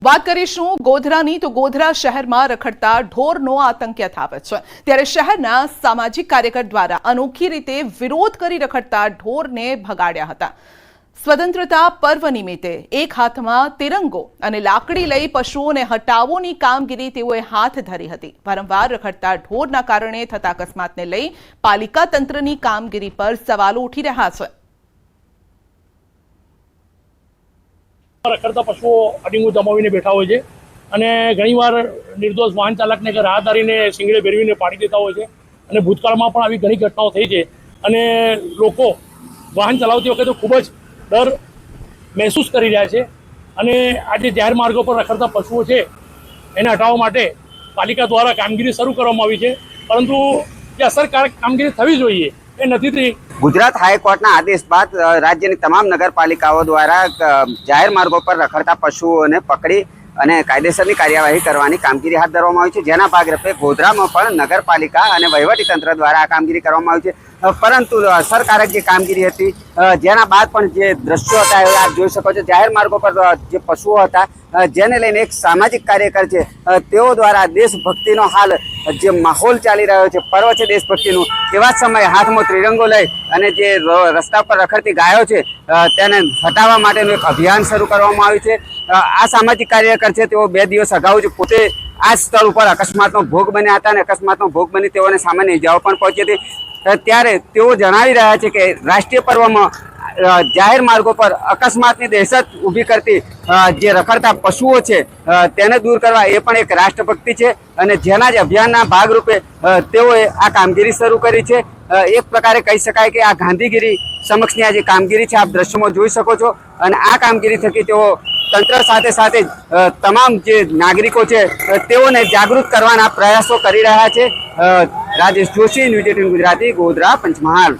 વાત કરીશું ગોધરાની તો ગોધરા શહેરમાં રખડતા ઢોરનો આતંક યથાવત છે। ત્યારે શહેરના સામાજિક કાર્યકર દ્વારા અનોખી રીતે વિરોધ કરી રખડતા ઢોરને ભગાડ્યા હતા। સ્વતંત્રતા પર્વ નિમિત્તે એક હાથમાં તિરંગો અને લાકડી લઈ પશુઓને હટાવોની કામગીરી તેઓએ હાથ ધરી હતી। વારંવાર રખડતા ઢોરના કારણે થતા અકસ્માતને લઈ પાલિકા તંત્રની કામગીરી પર સવાલો ઉઠી રહ્યા છે। રખડતા પશુઓ અડીંગું જમાવીને બેઠા હોય છે અને ઘણીવાર નિર્દોષ વાહન ચાલકને કે રાહદારીને શિંગડે ભેરવીને પાડી દેતા હોય છે અને ભૂતકાળમાં પણ આવી ઘણી ઘટનાઓ થઈ છે અને લોકો વાહન ચલાવતી વખતે ખૂબ જ ડર મહેસૂસ કરી રહ્યા છે અને આજે જાહેર માર્ગો પર રખડતા પશુઓ છે એને હટાવવા માટે પાલિકા દ્વારા કામગીરી શરૂ કરવામાં આવી છે, પરંતુ જે અસરકારક કામગીરી થવી જોઈએ એ નથી થઈ। गुजरात हाईकोर्टના આદેશ બાદ રાજ્યની તમામ નગરપાલિકાઓ દ્વારા જાહેર માર્ગો પર રખડતા પશુઓને પકડી અને કાયદેસરની કાર્યવાહી કરવાની કામગીરી હાથ ધરવામાં આવી છે, જેના ભાગરૂપે ગોધરામાં પણ નગરપાલિકા અને વહીવટીતંત્ર દ્વારા આ કામગીરી કરવામાં આવી છે। પરંતુ અસરકારક જે કામગીરી હતી, જેના બાદ પણ જે દ્રશ્યો હતા એ આપ જોઈ શકો છો। જાહેર માર્ગો પર જે પશુઓ હતા જેને લઈને એક સામાજિક કાર્યકર છે તેઓ દ્વારા દેશભક્તિનો હાલ જે માહોલ ચાલી રહ્યો છે, પર્વ છે દેશભક્તિનું, એવા સમયે હાથમાં ત્રિરંગો લઈ અને જે રસ્તા પર રખડતી ગાયો છે તેને હટાવવા માટેનું એક અભિયાન શરૂ કરવામાં આવ્યું છે। આ સામાજિક કાર્યકર છે તેઓ 2 દિવસ અગાઉ જ પોતે આ સ્થળ ઉપર અકસ્માતનો ભોગ બન્યા હતા અને અકસ્માતનો ભોગ બની તેઓને સામાન્ય ઇજાઓ પણ પહોંચી હતી। ત્યારે તેઓ જણાવી રહ્યા છે કે રાષ્ટ્રીય પર્વમાં જાહેર માર્ગો પર અકસ્માતની દહેશત ઊભી કરતી જે રખડતા પશુઓ છે તેને દૂર કરવા એ પણ એક રાષ્ટ્રભક્તિ છે અને જેના જ અભિયાનના ભાગરૂપે તેઓએ આ કામગીરી શરૂ કરી છે। એક પ્રકારે કહી શકાય કે આ ગાંધીગીરી સમક્ષની આ જે કામગીરી છે આપ દ્રશ્યોમાં જોઈ શકો છો અને આ કામગીરી થકી તેઓ તંત્ર સાથે સાથે તમામ જે નાગરિકો છે તેઓને જાગૃત કરવાના પ્રયાસો કરી રહ્યા છે। રાજેશ જોશી, ન્યૂઝ 18 ગુજરાતી, ગોધરા, પંચમહાલ।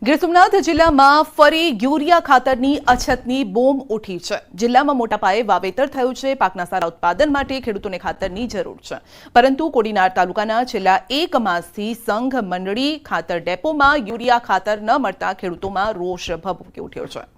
ગીર સોમનાથ જિલ્લામાં ફરી યુરિયા ખાતરની અછતની બૂમ ઉઠી છે। જિલ્લામાં મોટા પાયે વાવેતર થયું છે। પાકના સારા ઉત્પાદન માટે ખેડૂતોને ખાતરની જરૂર છે, પરંતુ કોડીનાર તાલુકાના છેલ્લા 1 માસથી સંઘ મંડળી ખાતર ડેપોમાં યુરિયા ખાતર ન મળતા ખેડૂતોમાં રોષ ભભૂકી ઉઠ્યો છે।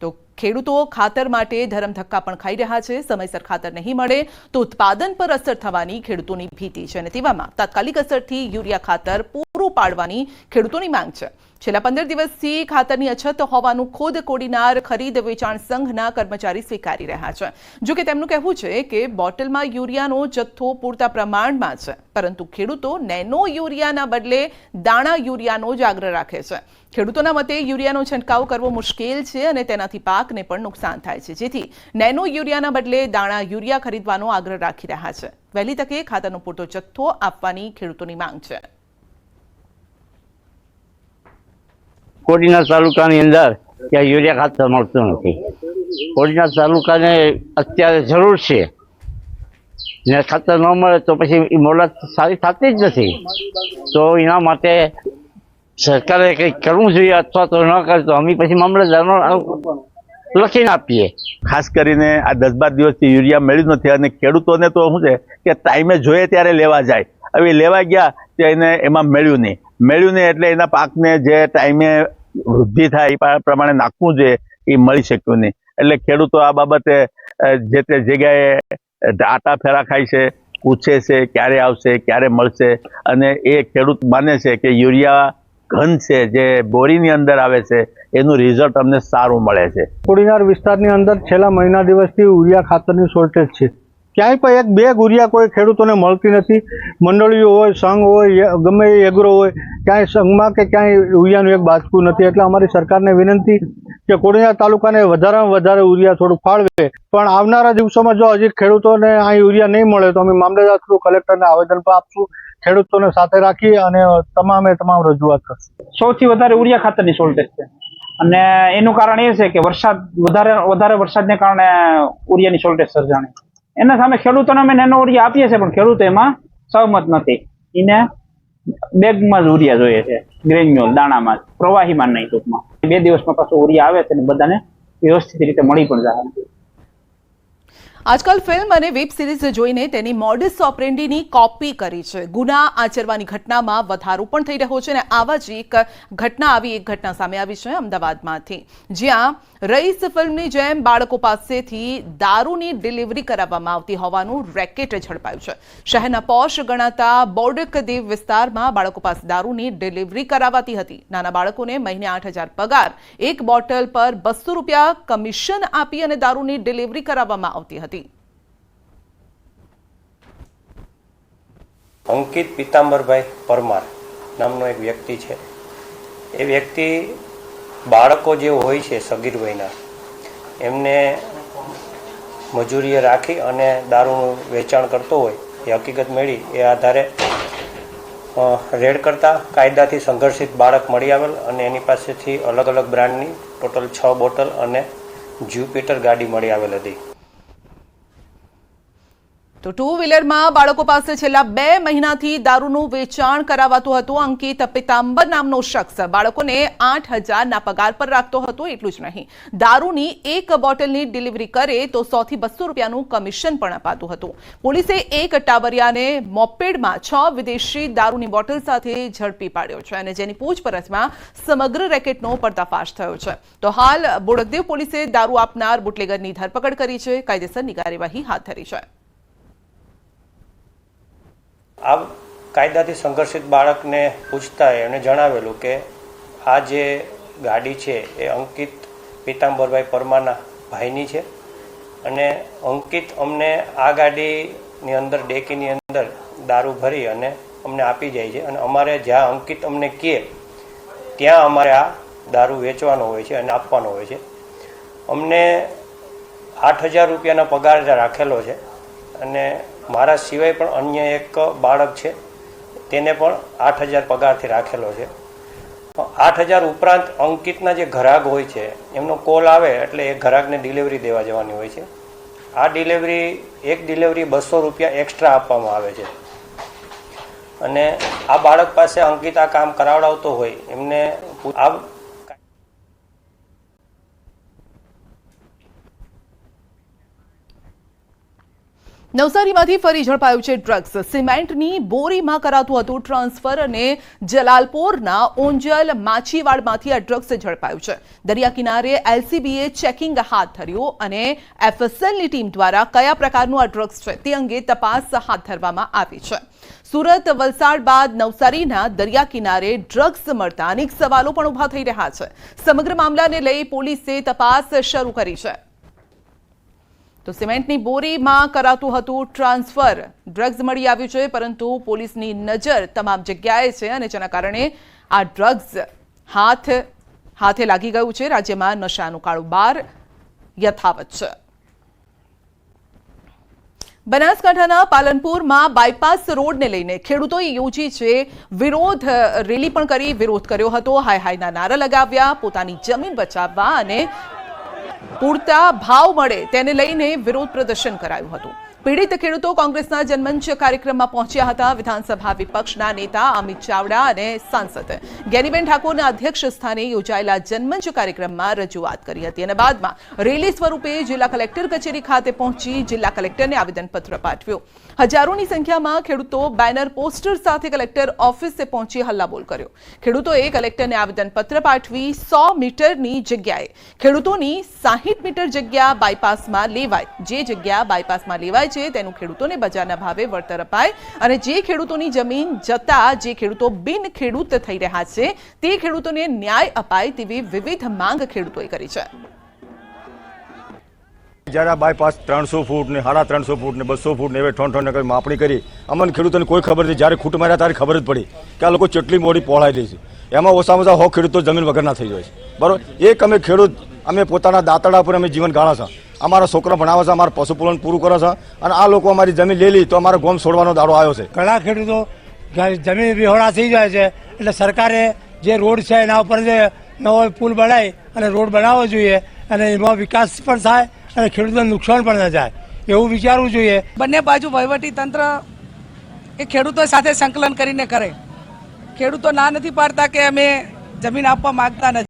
તો ખેડૂતો ખાતર માટે ધરમધક્કા પણ ખાઈ રહ્યા છે। સમયસર ખાતર નહીં મળે તો ઉત્પાદન પર અસર થવાની ખેડૂતોની ભીતિ છે અને તેવામાં તાત્કાલિક અસરથી યુરિયા ખાતર પૂરું પાડવાની ખેડૂતોની માંગ છે। છેલ્લા 15 દિવસથી ખાતરની અછત હોવાનું ખુદ કોડીનાર ખરીદ વેચાણ સંઘના કર્મચારી સ્વીકારી રહ્યા છે। જો કે તેમનું કહેવું છે કે બોટલમાં યુરિયાનો જથ્થો પૂરતા પ્રમાણમાં છે, પરંતુ ખેડૂતો નેનો યુરિયાના બદલે દાણા યુરિયાનો જ આગ્રહ રાખે છે। ખેડૂતોના મતે યુરિયાનો છંટકાવ કરવો મુશ્કેલ છે અને તેનાથી પાકને પણ નુકસાન થાય છે, જેથી નેનો યુરિયાના બદલે દાણા યુરિયા ખરીદવાનો આગ્રહ રાખી રહ્યા છે। વહેલી તકે ખાતરનો પૂરતો જથ્થો આપવાની ખેડૂતોની માંગ છે। કોડીનાર તાલુકાની અંદર ત્યાં યુરિયા ખાતર મળતું નથી। કોડીનાર તાલુકાને અત્યારે જરૂર છે ને ખાતર ન મળે તો પછી એ મોલાત સારી થતી જ નથી। તો એના માટે સરકારે કંઈક કરવું જોઈએ, અથવા તો ન કરે તો અમે પછી મામલતદારનો લખીને આપીએ। ખાસ કરીને આ 10-12 દિવસથી યુરિયા મળ્યું નથી અને ખેડૂતોને તો શું છે કે ટાઈમે જોઈએ ત્યારે લેવા જાય, હવે લેવા ગયા તો એને એમાં મળ્યું નહીં એટલે એના પાકને જે ટાઈમે વૃદ્ધિ થાય એ પ્રમાણે નાખવું જોઈએ એ મળી શક્યું નહીં। એટલે ખેડૂતો આ બાબતે જે તે જગ્યાએ આટા ફેરા ખાય છે, પૂછે છે ક્યારે આવશે, ક્યારે મળશે, અને એ ખેડૂત માને છે કે યુરિયા ઘન છે જે બોરીની અંદર આવે છે એનું રિઝલ્ટ અમને સારું મળે છે। કોડીનાર વિસ્તારની અંદર છેલ્લા મહિના દિવસથી યુરિયા ખાતરની શોર્ટેજ છે। ક્યાંય પણ એક બેગ યુરિયા કોઈ ખેડૂતોને મળતી નથી। મંડળીઓ હોય, સંઘ હોય, ગમે એ એગ્રો હોય, ક્યાંય સંઘમાં કે ક્યાંય યુરિયાનું એક બાચકું નથી। એટલે અમારી સરકારને વિનંતી કે કોડીનાર તાલુકાને વધારેમાં વધારે યુરિયા થોડું ફાળવે, પણ આવનારા દિવસોમાં જો હજી ખેડૂતોને આ યુરિયા નહીં મળે તો અમે મામલતદાર થ્રુ કલેક્ટરને આવેદન પણ આપશું। ખેડૂતોને સાથે રાખી અને તમામ રજૂઆત કરશું। સૌથી વધારે યુરિયા ખાતરની શોર્ટેજ છે અને એનું કારણ એ છે કે વધારે વરસાદને કારણે યુરિયાની શોર્ટેજ સર્જાણી। એના સામે ખેડૂતોને અમે નેનો યુરિયા આપીએ છીએ, પણ ખેડૂતો એમાં સહમત નથી। એને બેગમાં જ યુરિયા જોઈએ છે, ગ્રેન્યુઅલ દાણામાં, પ્રવાહીમાં નહીં, ટૂંકમાં 2 દિવસમાં પાછું યુરિયા આવે છે અને બધાને વ્યવસ્થિત રીતે મળી પણ જાય। આજકાલ ફિલ્મ અને વેબ સિરીઝ જોઈને તેની મોડસ ઓપરેન્ડીની કોપી કરી છે। ગુના આચરવાની ઘટનામાં વધારો પણ થઈ રહ્યો છે અને આવી એક ઘટના સામે આવી છે અમદાવાદમાંથી, જ્યાં રઈસ ફિલ્મની જેમ બાળકો પાસેથી દારૂની ડિલિવરી કરાવવામાં આવતી હોવાનું રેકેટ ઝડપાયું છે. શહેરના પોશ ગણાતા બોડકદેવ વિસ્તારમાં બાળકો પાસે દારૂની ડિલિવરી કરાવાતી હતી. નાના બાળકોને મહિને 8,000 પગાર, એક બોટલ પર 200 રૂપિયા કમિશન આપી અને દારૂની ડિલિવરી કરાવવામાં આવતી હતી. અંકિત પીતાંબરભાઈ પરમાર નામનો એક વ્યક્તિ છે. એ વ્યક્તિ બાળકો જે હોય છે સગીર વયના એમને મજૂરીએ રાખી અને દારૂનું વેચાણ કરતો હોય એ હકીકત મળી. એ આધારે રેડ કરતા કાયદાથી સંઘર્ષિત બાળક મળી આવેલ અને એની પાસેથી અલગ અલગ બ્રાન્ડની ટોટલ 6 બોટલ અને જ્યુપિટર ગાડી મળી આવેલ હતી. તો ટુ વ્હીલરમાં બાળકો પાસે છેલ્લા 2 મહિનાથી દારૂનું વેચાણ કરાવાતું હતું. અંકિત પીતાંબર નામનો શખ્સ બાળકોને 8,000ના પગાર પર રાખતો હતો. એટલું જ નહીં, દારૂની એક બોટલની ડિલિવરી કરે તો 100 થી 200 રૂપિયાનું કમિશન પણ અપાતું હતું. પોલીસે એક ટાવરિયાને મોપેડમાં 6 વિદેશી દારૂની બોટલ સાથે ઝડપી પાડ્યો છે અને જેની પૂછપરછમાં સમગ્ર રેકેટનો પર્દાફાશ થયો છે. તો હાલ બોડકદેવ પોલીસે દારૂ આપનાર બુટલેગરની ધરપકડ કરી છે. કાયદેસરની કાર્યવાહી હાથ ધરી છે. આ કાયદાથી સંઘર્ષિત બાળકને પૂછતા એણે જણાવેલું કે આ જે ગાડી છે એ અંકિત પીતાંબરભાઈ પરમારના ભાઈની છે અને અંકિત અમને આ ગાડીની અંદર ડેકીની અંદર દારૂ ભરી અને અમને આપી જાય છે અને અમારે જ્યાં અંકિત અમને કહે ત્યાં અમારે આ દારૂ વેચવાનો હોય છે અને આપવાનો હોય છે. અમને 8,000 રૂપિયાનો પગાર રાખેલો છે અને મારા સિવાય પણ અન્ય એક બાળક છે તેને પણ 8,000 પગારથી રાખેલો છે. 8,000 ઉપરાંત અંકિતના જે ગ્રાહક હોય છે એમનો કોલ આવે એટલે એ ગ્રાહકને ડિલિવરી દેવા જવાની હોય છે. આ એક ડિલિવરી 200 રૂપિયા એક્સ્ટ્રા આપવામાં આવે છે અને આ બાળક પાસે અંકિત આ કામ કરાવડાવતો હોય એમને આ નવસારીમાંથી ફરી ઝડપાયું છે ડ્રગ્સ. સિમેન્ટની બોરીમાં કરાતું હતું ટ્રાન્સફર અને જલાલપોરના ઓંજલ માછીવાડમાંથી આ ડ્રગ્સ ઝડપાયું છે. દરિયા કિનારે એલસીબીએ ચેકિંગ હાથ ધર્યું અને એફએસએલની ટીમ દ્વારા કયા પ્રકારનું આ ડ્રગ્સ છે તે અંગે તપાસ હાથ ધરવામાં આવી છે. સુરત, વલસાડ બાદ નવસારીના દરિયા કિનારે ડ્રગ્સ મળતા અનેક સવાલો પણ ઉભા થઈ રહ્યા છે. સમગ્ર મામલાને લઈ પોલીસે તપાસ શરૂ કરી છે. તો સિમેન્ટની બોરીમાં કરાતું હતું ટ્રાન્સફર, ડ્રગ્સ મળી આવ્યું છે પરંતુ પોલીસની નજર તમામ જગ્યાએ છે અને જેના કારણે આ ડ્રગ્સ હાથે લાગી ગયું છે. રાજ્યમાં નશાનું કારોબાર યથાવત છે. બનાસકાંઠાના પાલનપુરમાં બાયપાસ રોડને લઈને ખેડૂતોએ યોજી છે વિરોધ રેલી પણ કરી વિરોધ કર્યો હતો. હાય હાયના નારા લગાવ્યા. પોતાની જમીન બચાવવા અને પૂરતા ભાવ મળે તેને લઈને વિરોધ પ્રદર્શન કરાયું હતું. પીડિત ખેડૂતો કોંગ્રેસના જનમંચ કાર્યક્રમમાં પહોંચ્યા હતા. વિધાનસભા વિપક્ષના નેતા અમિત ચાવડા અને સાંસદ ગેનીબેન ઠાકોરના અધ્યક્ષ સ્થાને યોજાયેલા જનમંચ કાર્યક્રમમાં રજૂઆત કરી હતી અને બાદમાં રેલી સ્વરૂપે જિલ્લા કલેક્ટર કચેરી ખાતે પહોંચી જિલ્લા કલેક્ટરને આવેદનપત્ર પાઠવ્યું. હજારોની સંખ્યામાં ખેડૂતો બેનર પોસ્ટર સાથે કલેક્ટર ઓફિસે પહોંચી હલ્લાબોલ કર્યો. ખેડૂતોએ કલેક્ટરને આવેદનપત્ર પાઠવી 100 મીટરની જગ્યાએ ખેડૂતોની 60 મીટર જગ્યા બાયપાસમાં લેવાય. જે જગ્યા બાયપાસમાં લેવાય છે તેનું ખેડૂતોને બજારના ભાવે વળતર અપાય અને જે ખેડૂતોની જમીન જતા જે ખેડૂતો બિન ખેડૂત થઈ રહ્યા છે તે ખેડૂતોને ન્યાય અપાય તેવી વિવિધ માંગ ખેડૂતોએ કરી છે. જ્યારે આ બાયપાસ 300 ફૂટ ને 350 ફૂટ ને 200 ફૂટ ને એવે ઠોન કરી માપણી કરી અમને ખેડૂતોને કોઈ ખબર નથી. જ્યારે ખૂટ માર્યા ત્યારે ખબર જ પડી કે આ લોકો કેટલી મોડી પહોળાઈ દે છે. એમાં ઓછામાં ઓછા 100 ખેડૂતો જમીન વગરના થઈ જાય છે. બરોબર, એક અમે ખેડૂત અમે પોતાના દાંતડા પર અમે જીવન ગાળા છે. અમારા છોકરા ભણાવે છે, અમારા પશુપાલન પૂરું કરે છે અને આ લોકો અમારી જમીન લઈ લી તો અમારા ગામ છોડવાનો દાડો આવ્યો છે. ઘણા ખેડૂતો જમીન વિહોણા થઈ જાય છે એટલે સરકારે જે રોડ છે એના ઉપર જે નવો પુલ બનાવી અને રોડ બનાવવો જોઈએ અને એમાં વિકાસ પણ થાય અને ખેડૂતોને નુકસાન પણ ન જાય એવું વિચારવું જોઈએ. બંને બાજુ વહીવટી તંત્ર એ ખેડૂતો સાથે સંકલન કરીને કરે. ખેડૂતો ના નથી પાડતા કે અમે જમીન આપવા માંગતા નથી.